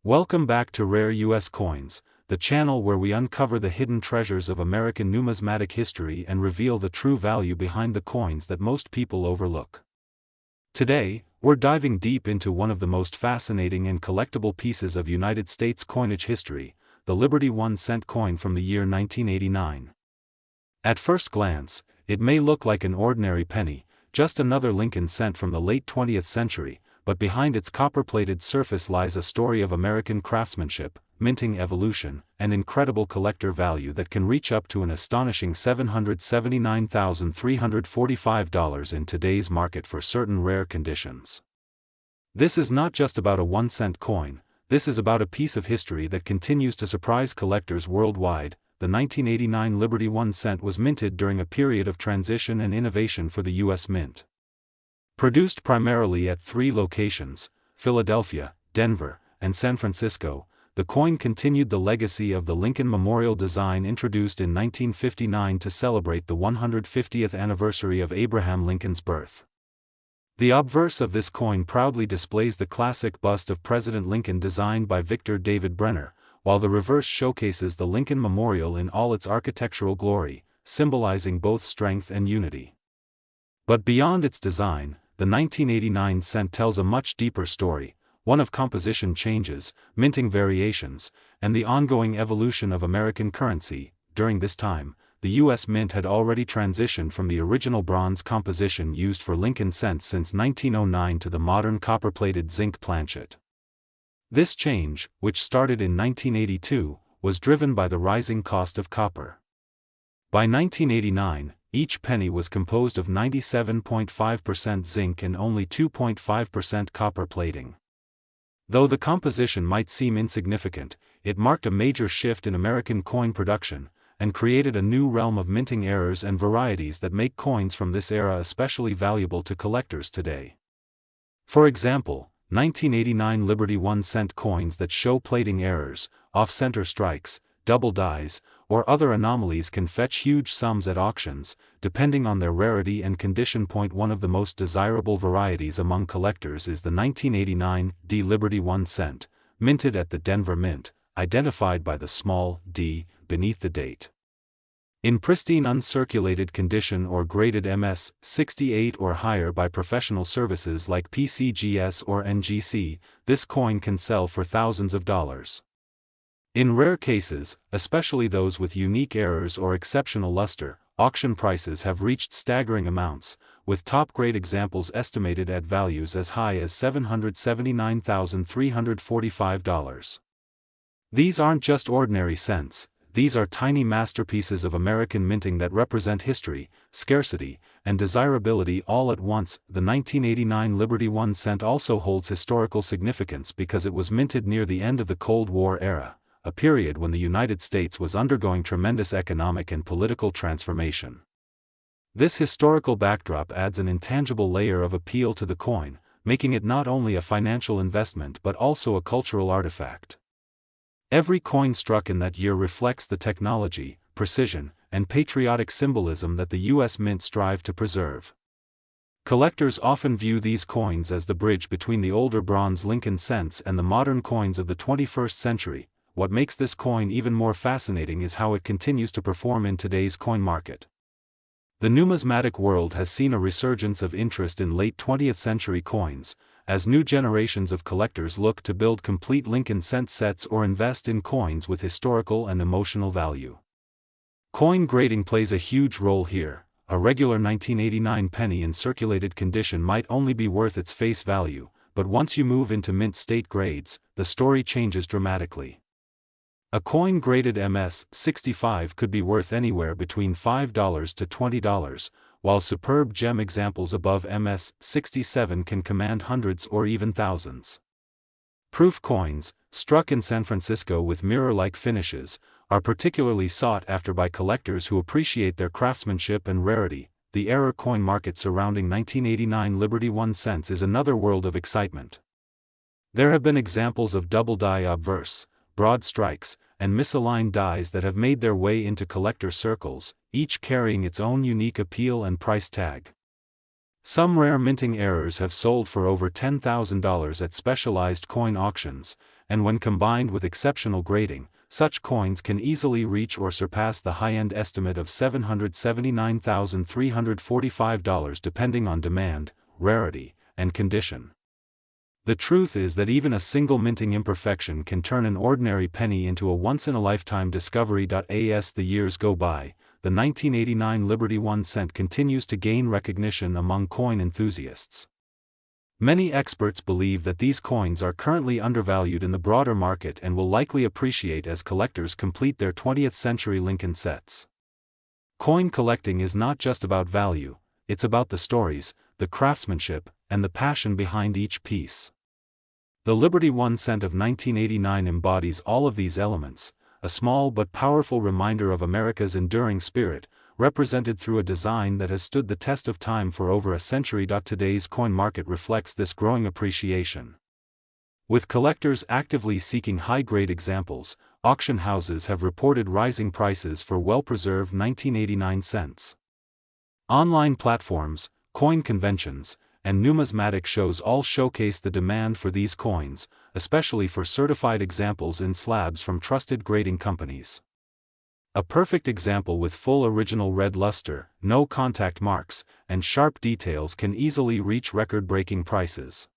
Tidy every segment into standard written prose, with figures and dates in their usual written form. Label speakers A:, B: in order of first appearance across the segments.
A: Welcome back to Rare U.S. Coins, the channel where we uncover the hidden treasures of American numismatic history and reveal the true value behind the coins that most people overlook. Today, we're diving deep into one of the most fascinating and collectible pieces of United States coinage history, the Liberty 1-cent coin from the year 1989. At first glance, it may look like an ordinary penny, just another Lincoln cent from the late 20th century, but behind its copper-plated surface lies a story of American craftsmanship, minting evolution, and incredible collector value that can reach up to an astonishing $779,345 in today's market for certain rare conditions. This is not just about a 1-cent coin, this is about a piece of history that continues to surprise collectors worldwide. The 1989 Liberty 1 cent was minted during a period of transition and innovation for the U.S. Mint. Produced primarily at three locations, Philadelphia, Denver, and San Francisco, the coin continued the legacy of the Lincoln Memorial design introduced in 1959 to celebrate the 150th anniversary of Abraham Lincoln's birth. The obverse of this coin proudly displays the classic bust of President Lincoln designed by Victor David Brenner, while the reverse showcases the Lincoln Memorial in all its architectural glory, symbolizing both strength and unity. But beyond its design, the 1989 cent tells a much deeper story, one of composition changes, minting variations, and the ongoing evolution of American currency. During this time, the U.S. Mint had already transitioned from the original bronze composition used for Lincoln cents since 1909 to the modern copper-plated zinc planchet. This change, which started in 1982, was driven by the rising cost of copper. By 1989, each penny was composed of 97.5% zinc and only 2.5% copper plating. Though the composition might seem insignificant, it marked a major shift in American coin production, and created a new realm of minting errors and varieties that make coins from this era especially valuable to collectors today. For example, 1989 Liberty 1-cent coins that show plating errors, off-center strikes, double dies, or other anomalies can fetch huge sums at auctions, depending on their rarity and condition. One of the most desirable varieties among collectors is the 1989 D Liberty 1 cent, minted at the Denver Mint, identified by the small d beneath the date. In pristine uncirculated condition or graded MS 68 or higher by professional services like PCGS or NGC, this coin can sell for thousands of dollars. In rare cases, especially those with unique errors or exceptional luster, auction prices have reached staggering amounts, with top-grade examples estimated at values as high as $779,345. These aren't just ordinary cents, these are tiny masterpieces of American minting that represent history, scarcity, and desirability all at once. The 1989 Liberty 1 cent also holds historical significance because it was minted near the end of the Cold War era, a period when the United States was undergoing tremendous economic and political transformation. This historical backdrop adds an intangible layer of appeal to the coin, making it not only a financial investment but also a cultural artifact. Every coin struck in that year reflects the technology, precision, and patriotic symbolism that the U.S. Mint strive to preserve. Collectors often view these coins as the bridge between the older bronze Lincoln cents and the modern coins of the 21st century. What makes this coin even more fascinating is how it continues to perform in today's coin market. The numismatic world has seen a resurgence of interest in late 20th century coins, as new generations of collectors look to build complete Lincoln cent sets or invest in coins with historical and emotional value. Coin grading plays a huge role here. A regular 1989 penny in circulated condition might only be worth its face value, but once you move into mint state grades, the story changes dramatically. A coin graded MS 65 could be worth anywhere between $5 to $20, while superb gem examples above MS 67 can command hundreds or even thousands. Proof coins, struck in San Francisco with mirror-like finishes, are particularly sought after by collectors who appreciate their craftsmanship and rarity. The error coin market surrounding 1989 Liberty 1 cents is another world of excitement. There have been examples of double die obverse, broad strikes, and misaligned dies that have made their way into collector circles, each carrying its own unique appeal and price tag. Some rare minting errors have sold for over $10,000 at specialized coin auctions, and when combined with exceptional grading, such coins can easily reach or surpass the high-end estimate of $779,345 depending on demand, rarity, and condition. The truth is that even a single minting imperfection can turn an ordinary penny into a once-in-a-lifetime discovery. As the years go by, the 1989 Liberty 1 cent continues to gain recognition among coin enthusiasts. Many experts believe that these coins are currently undervalued in the broader market and will likely appreciate as collectors complete their 20th-century Lincoln sets. Coin collecting is not just about value, it's about the stories, the craftsmanship, and the passion behind each piece. The Liberty 1 cent of 1989 embodies all of these elements, a small but powerful reminder of America's enduring spirit, represented through a design that has stood the test of time for over a century. Today's coin market reflects this growing appreciation. With collectors actively seeking high-grade examples, auction houses have reported rising prices for well-preserved 1989 cents. Online platforms, coin conventions, and numismatic shows all showcase the demand for these coins, especially for certified examples in slabs from trusted grading companies. A perfect example with full original red luster, no contact marks, and sharp details can easily reach record-breaking prices.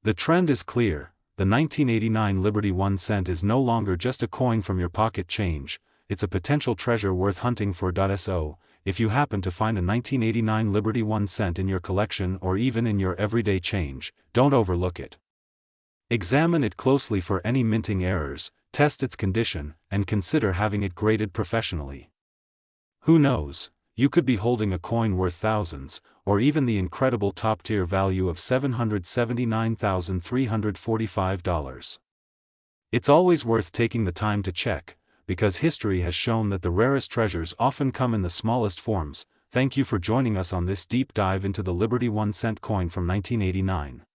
A: The trend is clear: the 1989 Liberty 1 cent is no longer just a coin from your pocket change, it's a potential treasure worth hunting for. So, if you happen to find a 1989 Liberty 1 cent in your collection or even in your everyday change, don't overlook it. Examine it closely for any minting errors, test its condition, and consider having it graded professionally. Who knows, you could be holding a coin worth thousands, or even the incredible top-tier value of $779,345. It's always worth taking the time to check, because history has shown that the rarest treasures often come in the smallest forms. Thank you for joining us on this deep dive into the Liberty 1 cent coin from 1989.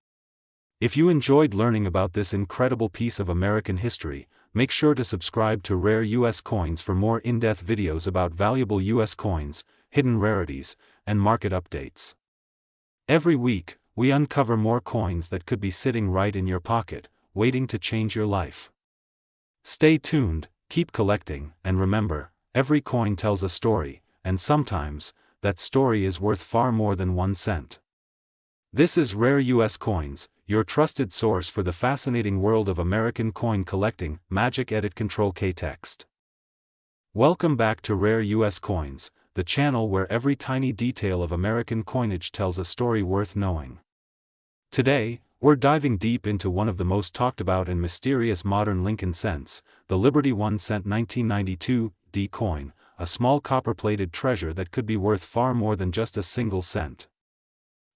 A: If you enjoyed learning about this incredible piece of American history, make sure to subscribe to Rare US Coins for more in-depth videos about valuable US coins, hidden rarities, and market updates. Every week, we uncover more coins that could be sitting right in your pocket, waiting to change your life. Stay tuned, keep collecting, and remember, every coin tells a story, and sometimes, that story is worth far more than 1 cent. This is Rare US Coins, your trusted source for the fascinating world of American coin collecting. Magic Edit Control K Text. Welcome back to Rare US Coins, the channel where every tiny detail of American coinage tells a story worth knowing. Today, we're diving deep into one of the most talked about and mysterious modern Lincoln cents, the Liberty 1 cent 1992 D coin, a small copper-plated treasure that could be worth far more than just a single cent.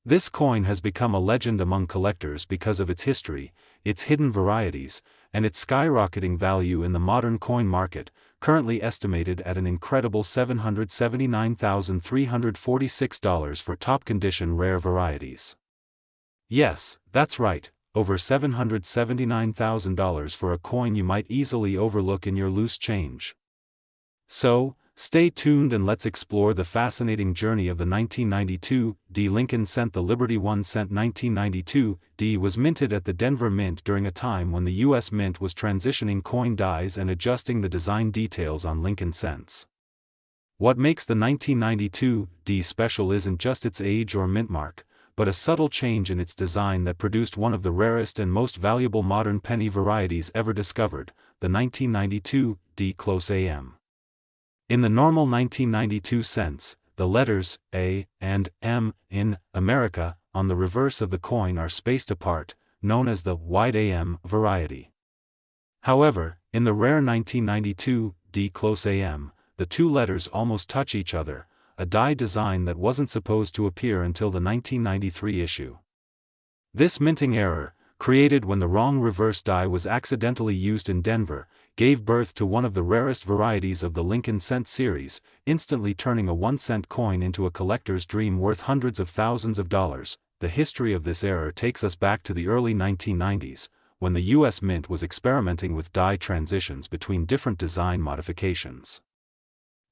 A: This coin has become a legend among collectors because of its history, its hidden varieties, and its skyrocketing value in the modern coin market, currently estimated at an incredible $779,346 for top-condition rare varieties. Yes, that's right, over $779,000 for a coin you might easily overlook in your loose change. So, stay tuned and let's explore the fascinating journey of the 1992 D Lincoln cent. The Liberty 1 cent 1992 D was minted at the Denver Mint during a time when the U.S. Mint was transitioning coin dies and adjusting the design details on Lincoln cents. What makes the 1992 D special isn't just its age or mint mark, but a subtle change in its design that produced one of the rarest and most valuable modern penny varieties ever discovered, the 1992 D close AM. In the normal 1992 cents, the letters A and M in America on the reverse of the coin are spaced apart, known as the wide AM variety. However, in the rare 1992 D close AM, the two letters almost touch each other, a die design that wasn't supposed to appear until the 1993 issue. This minting error, created when the wrong reverse die was accidentally used in Denver, gave birth to one of the rarest varieties of the Lincoln cent series, instantly turning a 1 cent coin into a collector's dream worth hundreds of thousands of dollars. The history of this error takes us back to the early 1990s, when the U.S. Mint was experimenting with die transitions between different design modifications.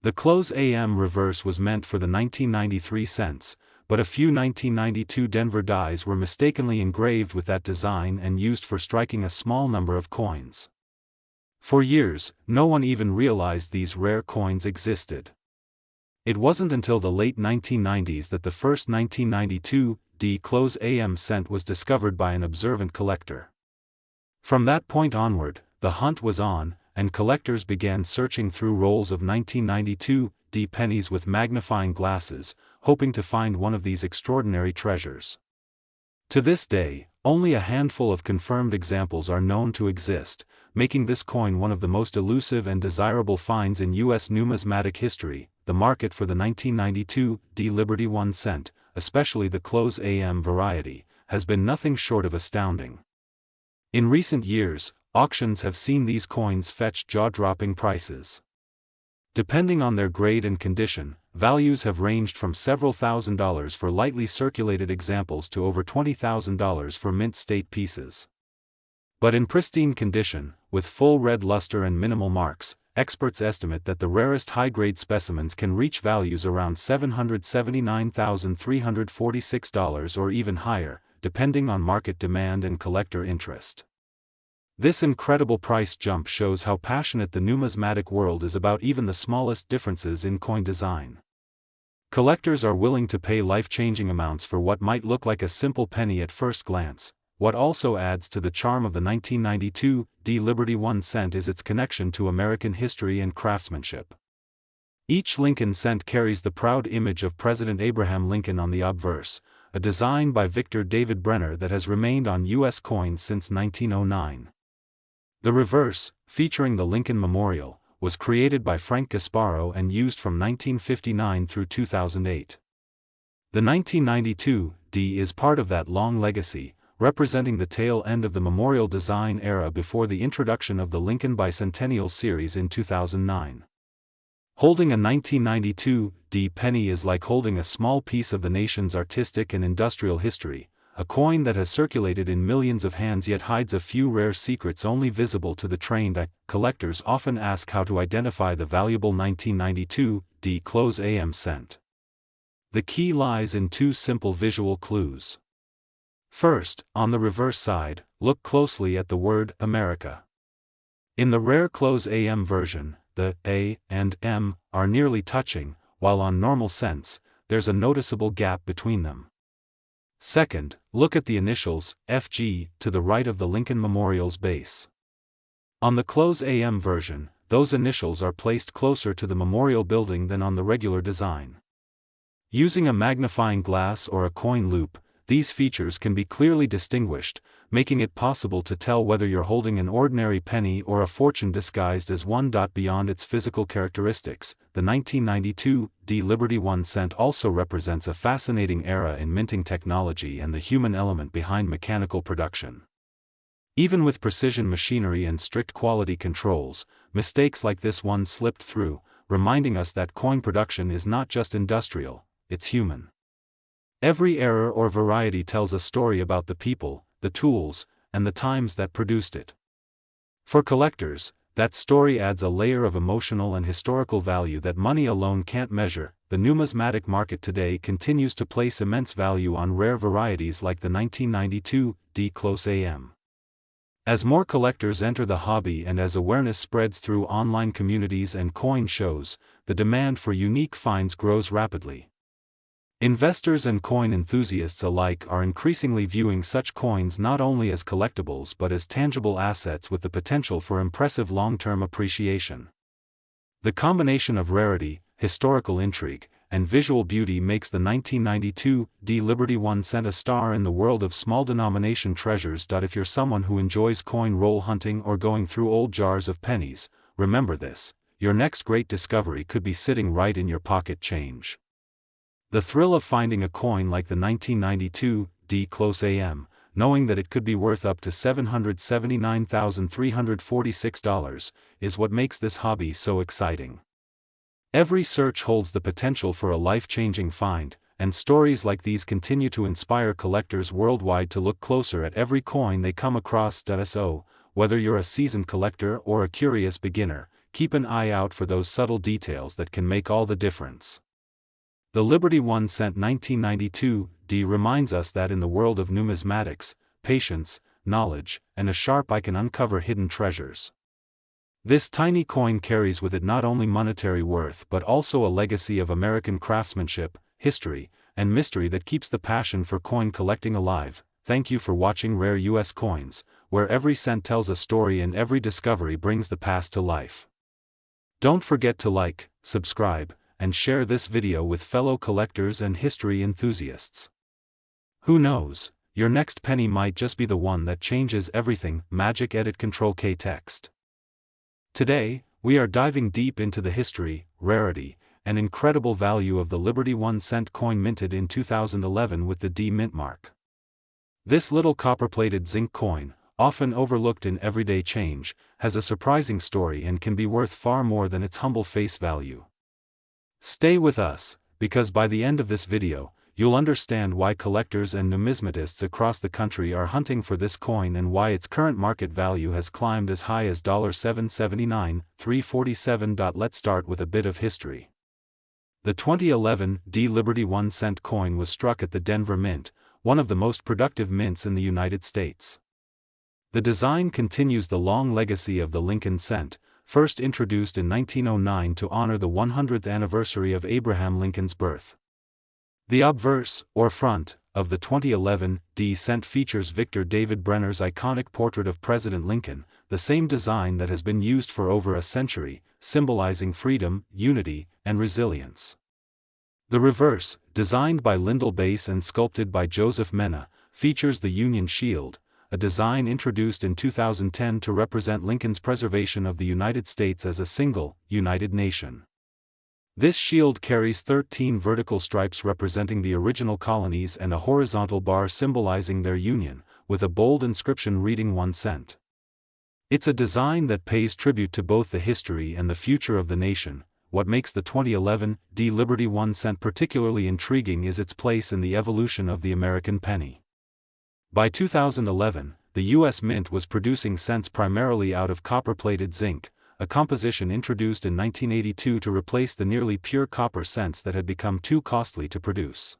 A: The close AM reverse was meant for the 1993 cents, but a few 1992 Denver dies were mistakenly engraved with that design and used for striking a small number of coins. For years, no one even realized these rare coins existed. It wasn't until the late 1990s that the first 1992 D-AM cent was discovered by an observant collector. From that point onward, the hunt was on, and collectors began searching through rolls of 1992 D pennies with magnifying glasses, hoping to find one of these extraordinary treasures. To this day, only a handful of confirmed examples are known to exist, making this coin one of the most elusive and desirable finds in U.S. numismatic history. The market for the 1992 D Liberty 1 cent, especially the close AM variety, has been nothing short of astounding. In recent years, auctions have seen these coins fetch jaw-dropping prices. Depending on their grade and condition, values have ranged from several $1,000s for lightly circulated examples to over $20,000 for mint state pieces. But in pristine condition, with full red luster and minimal marks, experts estimate that the rarest high-grade specimens can reach values around $779,346 or even higher, depending on market demand and collector interest. This incredible price jump shows how passionate the numismatic world is about even the smallest differences in coin design. Collectors are willing to pay life-changing amounts for what might look like a simple penny at first glance. What also adds to the charm of the 1992 D Liberty 1 cent is its connection to American history and craftsmanship. Each Lincoln cent carries the proud image of President Abraham Lincoln on the obverse, a design by Victor David Brenner that has remained on U.S. coins since 1909. The reverse, featuring the Lincoln Memorial, was created by Frank Gasparo and used from 1959 through 2008. The 1992 D is part of that long legacy, representing the tail end of the memorial design era before the introduction of the Lincoln Bicentennial Series in 2009. Holding a 1992 D penny is like holding a small piece of the nation's artistic and industrial history, a coin that has circulated in millions of hands yet hides a few rare secrets only visible to the trained eye. Collectors often ask how to identify the valuable 1992 D AM cent. The key lies in two simple visual clues. First, on the reverse side, look closely at the word America. In the rare AM version, the A and M are nearly touching, while on normal cents, there's a noticeable gap between them. Second, look at the initials, FG, to the right of the Lincoln Memorial's base. On the AM version, those initials are placed closer to the memorial building than on the regular design. Using a magnifying glass or a coin loop, these features can be clearly distinguished, making it possible to tell whether you're holding an ordinary penny or a fortune disguised as one. Beyond its physical characteristics, the 1992 D Liberty 1 cent also represents a fascinating era in minting technology and the human element behind mechanical production. Even with precision machinery and strict quality controls, mistakes like this one slipped through, reminding us that coin production is not just industrial, it's human. Every error or variety tells a story about the people, the tools, and the times that produced it. For collectors, that story adds a layer of emotional and historical value that money alone can't measure. The numismatic market today continues to place immense value on rare varieties like the 1992 D AM. As more collectors enter the hobby and as awareness spreads through online communities and coin shows, the demand for unique finds grows rapidly. Investors and coin enthusiasts alike are increasingly viewing such coins not only as collectibles but as tangible assets with the potential for impressive long-term appreciation. The combination of rarity, historical intrigue, and visual beauty makes the 1992 D Liberty 1 cent a star in the world of small-denomination treasures. If you're someone who enjoys coin roll hunting or going through old jars of pennies, remember this: your next great discovery could be sitting right in your pocket change. The thrill of finding a coin like the 1992 D AM, knowing that it could be worth up to $779,346, is what makes this hobby so exciting. Every search holds the potential for a life-changing find, and stories like these continue to inspire collectors worldwide to look closer at every coin they come across. So, whether you're a seasoned collector or a curious beginner, keep an eye out for those subtle details that can make all the difference. The Liberty 1 cent 1992 D reminds us that in the world of numismatics, patience, knowledge, and a sharp eye can uncover hidden treasures. This tiny coin carries with it not only monetary worth but also a legacy of American craftsmanship, history, and mystery that keeps the passion for coin collecting alive. Thank you for watching Rare US Coins, where every cent tells a story and every discovery brings the past to life. Don't forget to like, subscribe, and share this video with fellow collectors and history enthusiasts. Who knows, your next penny might just be the one that changes everything. Magic Edit Control K text. Today, we are diving deep into the history, rarity, and incredible value of the Liberty 1 cent coin minted in 2011 with the D mint mark. This little copper-plated zinc coin, often overlooked in everyday change, has a surprising story and can be worth far more than its humble face value. Stay with us, because by the end of this video, you'll understand why collectors and numismatists across the country are hunting for this coin and why its current market value has climbed as high as $779, $347. Let's start with a bit of history. The 2011 D Liberty 1 cent coin was struck at the Denver Mint, one of the most productive mints in the United States. The design continues the long legacy of the Lincoln cent, first introduced in 1909 to honor the 100th anniversary of Abraham Lincoln's birth. The obverse, or front, of the 2011 D cent features Victor David Brenner's iconic portrait of President Lincoln, the same design that has been used for over a century, symbolizing freedom, unity, and resilience. The reverse, designed by Lyndall Bass and sculpted by Joseph Mena, features the Union Shield, a design introduced in 2010 to represent Lincoln's preservation of the United States as a single, united nation. This shield carries 13 vertical stripes representing the original colonies and a horizontal bar symbolizing their union, with a bold inscription reading 1 cent. It's a design that pays tribute to both the history and the future of the nation. What makes the 2011 D Liberty 1 cent particularly intriguing is its place in the evolution of the American penny. By 2011, the U.S. Mint was producing cents primarily out of copper-plated zinc, a composition introduced in 1982 to replace the nearly pure copper cents that had become too costly to produce.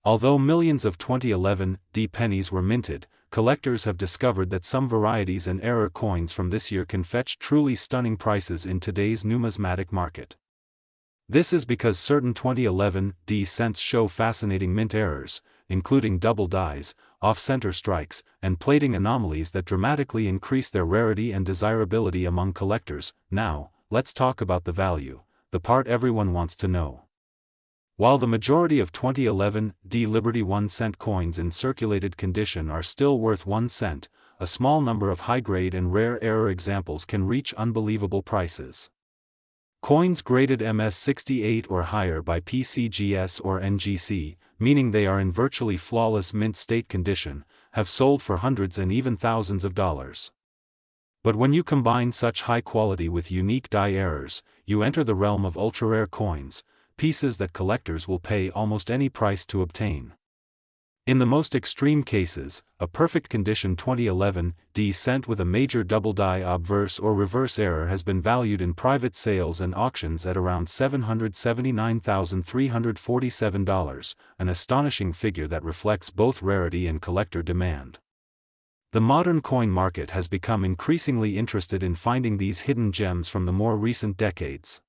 A: Although millions of 2011 D pennies were minted, collectors have discovered that some varieties and error coins from this year can fetch truly stunning prices in today's numismatic market. This is because certain 2011 D cents show fascinating mint errors, including double dies, off-center strikes, and plating anomalies that dramatically increase their rarity and desirability among collectors. Now, let's talk about the value, the part everyone wants to know. While the majority of 2011 D Liberty 1 cent coins in circulated condition are still worth 1 cent, a small number of high-grade and rare error examples can reach unbelievable prices. Coins graded MS68 or higher by PCGS or NGC, meaning they are in virtually flawless mint state condition, have sold for hundreds and even thousands of dollars. But when you combine such high quality with unique die errors, you enter the realm of ultra-rare coins, pieces that collectors will pay almost any price to obtain. In the most extreme cases, a perfect condition 2011 D cent with a major double die obverse or reverse error has been valued in private sales and auctions at around $779,347, an astonishing figure that reflects both rarity and collector demand. The modern coin market has become increasingly interested in finding these hidden gems from the more recent decades.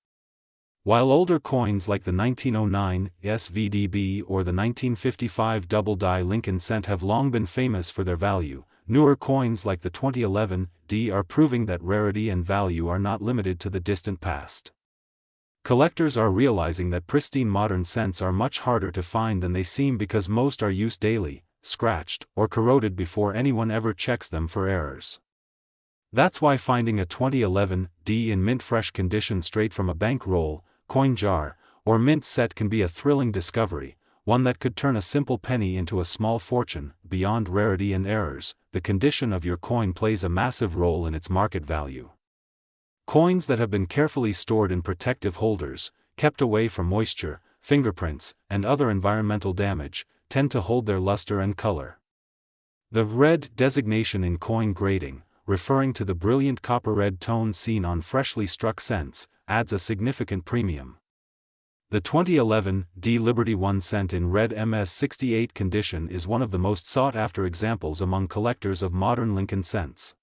A: While older coins like the 1909 SVDB or the 1955 double-die Lincoln cent have long been famous for their value, newer coins like the 2011 D are proving that rarity and value are not limited to the distant past. Collectors are realizing that pristine modern cents are much harder to find than they seem because most are used daily, scratched, or corroded before anyone ever checks them for errors. That's why finding a 2011 D in mint-fresh condition straight from a bank roll, coin jar, or mint set can be a thrilling discovery, one that could turn a simple penny into a small fortune. Beyond rarity and errors, the condition of your coin plays a massive role in its market value. Coins that have been carefully stored in protective holders, kept away from moisture, fingerprints, and other environmental damage, tend to hold their luster and color. The red designation in coin grading, referring to the brilliant copper red tone seen on freshly struck cents, adds a significant premium. The 2011 D Liberty 1 cent in red MS68 condition is one of the most sought-after examples among collectors of modern Lincoln cents.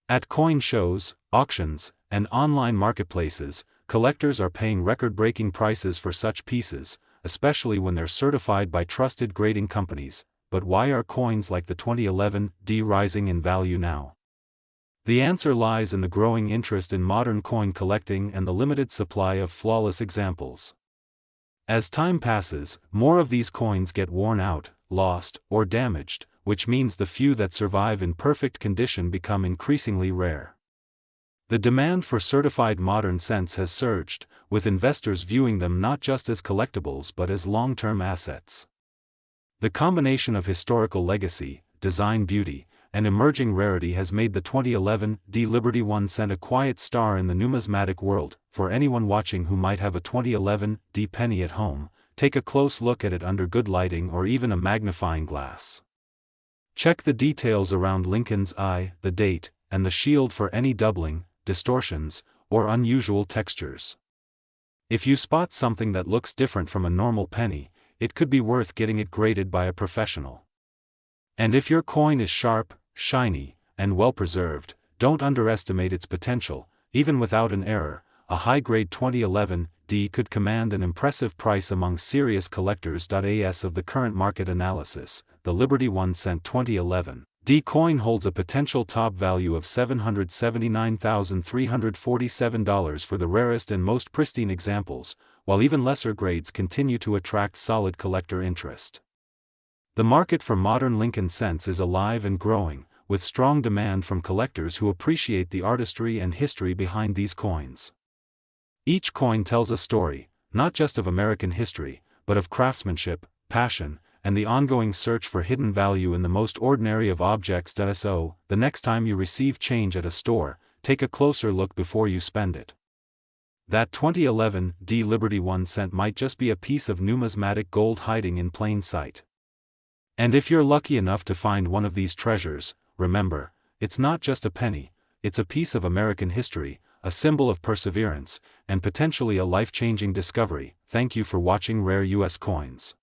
A: At coin shows, auctions, and online marketplaces, collectors are paying record-breaking prices for such pieces, especially when they're certified by trusted grading companies. But why are coins like the 2011 D rising in value now? The answer lies in the growing interest in modern coin collecting and the limited supply of flawless examples. As time passes, more of these coins get worn out, lost, or damaged, which means the few that survive in perfect condition become increasingly rare. The demand for certified modern cents has surged, with investors viewing them not just as collectibles but as long-term assets. The combination of historical legacy, design beauty, and emerging rarity has made the 2011 D Liberty 1 cent a quiet star in the numismatic world. For anyone watching who might have a 2011 D penny at home, take a close look at it under good lighting or even a magnifying glass. Check the details around Lincoln's eye, the date, and the shield for any doubling, distortions, or unusual textures. If you spot something that looks different from a normal penny, it could be worth getting it graded by a professional. And if your coin is sharp, shiny, and well preserved, don't underestimate its potential. Even without an error, a high-grade 2011 D could command an impressive price among serious collectors. As of the current market analysis, the Liberty 1 cent 2011 D coin holds a potential top value of $779,347 for the rarest and most pristine examples, while even lesser grades continue to attract solid collector interest. The market for modern Lincoln cents is alive and growing, with strong demand from collectors who appreciate the artistry and history behind these coins. Each coin tells a story, not just of American history, but of craftsmanship, passion, and the ongoing search for hidden value in the most ordinary of objects. So, the next time you receive change at a store, take a closer look before you spend it. That 2011 D Liberty 1 cent might just be a piece of numismatic gold hiding in plain sight. And if you're lucky enough to find one of these treasures, remember, it's not just a penny, it's a piece of American history, a symbol of perseverance, and potentially a life-changing discovery. Thank you for watching Rare US Coins.